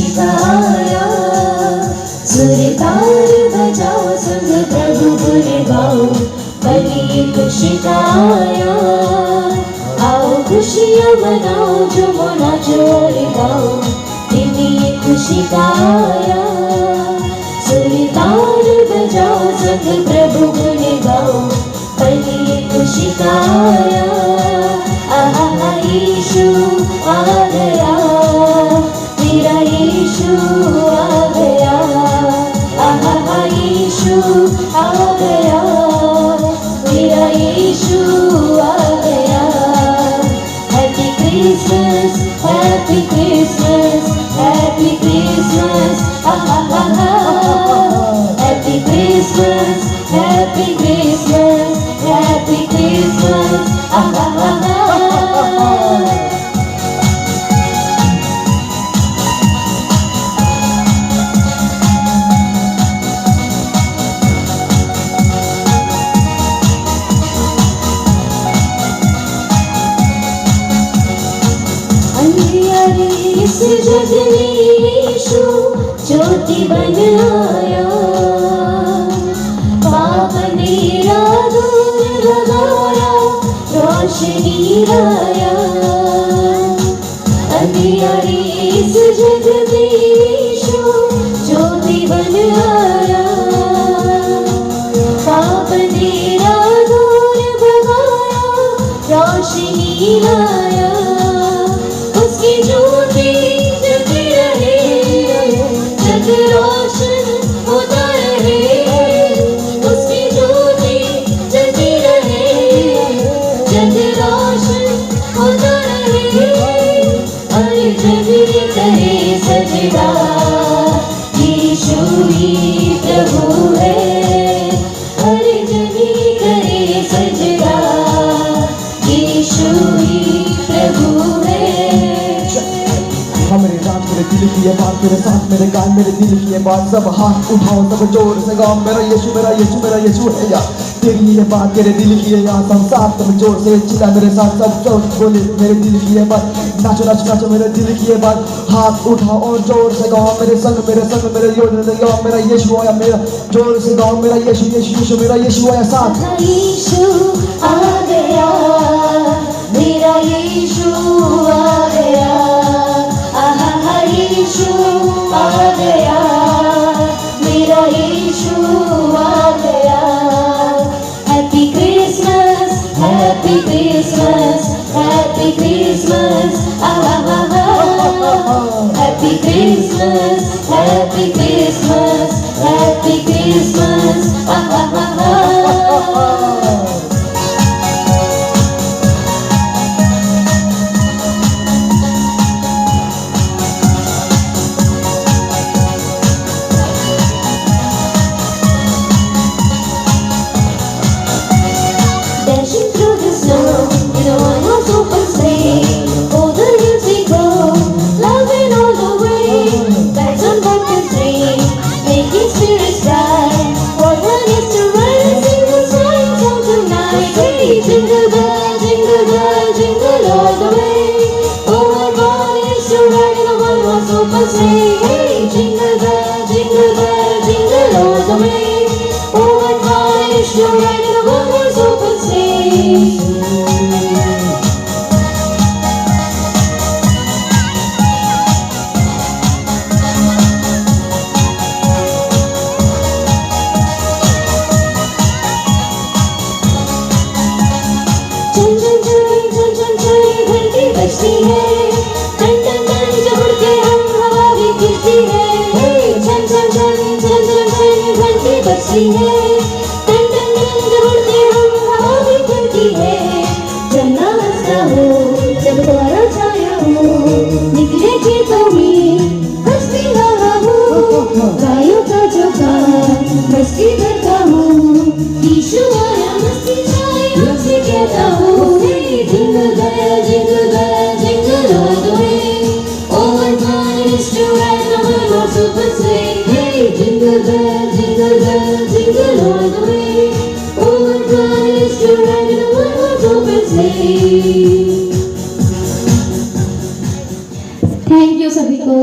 खुशी का आया। सुर ताल बजाओ संग प्रभु गुण गाओ, कल ये खुशी का आया। आओ खुशियाँ मनाओ, झूमो नाचो और गाओ, दिन ये खुशी का आया। सुर ताल बजाओ संग प्रभु गुण गाओ, कल ये खुशी का आया। आहा यीशु आ गया, मेरा यीशु आ गया। आहा यीशु आ गया, मेरा यीशु आ गया। Happy Christmas, happy Christmas, happy Christmas. Happy Christmas, happy Christmas, happy Christmas. अंधियारे इस जग में यीशु ज्योति बन आया। पाप अंधेरा दूर भगाया, रोशनी लाया। अंधियारे इस जग में यीशु ज्योति बन आया। पाप अंधेरा दूर भगाया, रोशनी लाया। उसकी ज्योति जलती रहे, जग रोशन होता रहे। उसकी ज्योति जलती रहे, जग रोशन होता रहे। हर जग करे सजदा, यीशु ही प्रभु है। हर जग करे सजदा, यीशु ही प्रभु है। मेरे रात मेरे दिल की ये बात, मेरे साथ मेरे गान मेरे दिल की ये बात। सब हाथ उठाओ, सब जोर से गाओ, मेरा यीशु मेरा यीशु मेरा यीशु है या। तेरी ये बात तेरे दिल की है यहाँ, सब साथ सब जोर से चिल्ला मेरे साथ, सब बोले मेरे दिल की ये बात। नाचो नाचो नाचो मेरे दिल की ये बात। हाथ उठाओ और जोर से गाओ, मेरे संग मेरे योजना गाओ, मेरा यीशु आया। मेरा जोर से गाओ, मेरा यीशु यीशु यीशु मेरा यीशु आया। साथ यीशु आ गया, मेरा यीशु आ गया। आहा यीशु आ गया, मेरा यीशु आ गया। Happy Christmas, happy Christmas, happy Christmas. Happy Christmas, happy Christmas, happy Christmas. Dashing through the snow in a one-horse open sleigh, over the hills we go, loving all the way. Bags on back and free, making spirits bright. What fun is to ride and sing the song song tonight. Hey, jingle bell, jingle all the way. Oh, what fun is to ride in a one-horse open sleigh. Hey, jingle bell, jingle all the way. Oh, what fun is to ride in a one-horse open sleigh. घंटी बजती है, ton ton ton जब उड़ते हम हवा भी गिरती है। छन छन छन छन छन छन घंटी बजती है, टन टन टन जब उड़ते हम हवा भी गिरती है। चन्ना हंसता हो जब कोहरा छाया हो, निकले खेतों में हंसती हवा हो। गायों का झोंकार मस्ती करता हो, यीशु आया मस्ती छाई हमसे कहता हो। Jingle bell, jingle all the way. Oh, what fun it is to ride in a one-horse open sleigh. Hey, jingle bell, jingle all the way. Oh, what fun it is to ride in a one-horse open sleigh. Thank you सभी को।